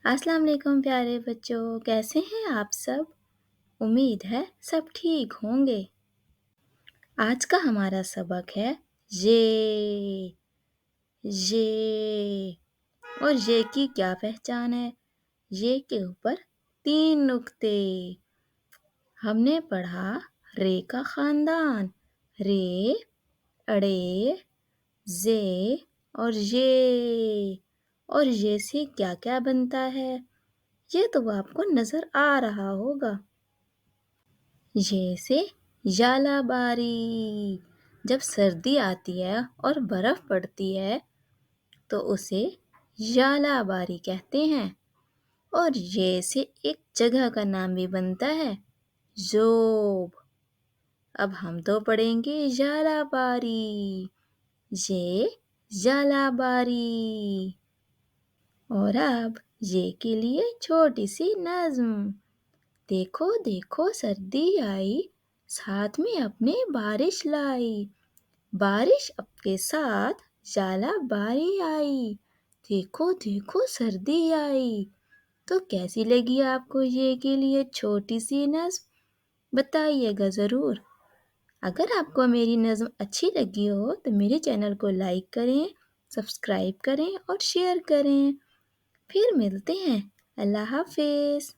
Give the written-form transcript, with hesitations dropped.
अस्सलाम वालेकुम प्यारे बच्चों, कैसे हैं आप सब? उम्मीद है सब ठीक होंगे। आज का हमारा सबक है ये। ये और ये की क्या पहचान है? ये के ऊपर 3 नुक्ते। हमने पढ़ा रे का खानदान, रे, अड़े, जे और ये। और ये से क्या क्या बनता है ये तो आपको नजर आ रहा होगा। ये से जालाबारी। जब सर्दी आती है और बर्फ पड़ती है तो उसे जालाबारी कहते हैं। और ये से एक जगह का नाम भी बनता है, जोब। अब हम तो पढ़ेंगे जालाबारी। ये जालाबारी। और अब ये के लिए छोटी सी नज्म। देखो देखो सर्दी आई, साथ में अपने बारिश लाई। बारिश के साथ जालाबारी आई। देखो देखो सर्दी आई। तो कैसी लगी आपको ये के लिए छोटी सी नज्म? बताइएगा ज़रूर। अगर आपको मेरी नज्म अच्छी लगी हो तो मेरे चैनल को लाइक करें, सब्सक्राइब करें और शेयर करें। फिर मिलते हैं। अल्लाह हाफिज़।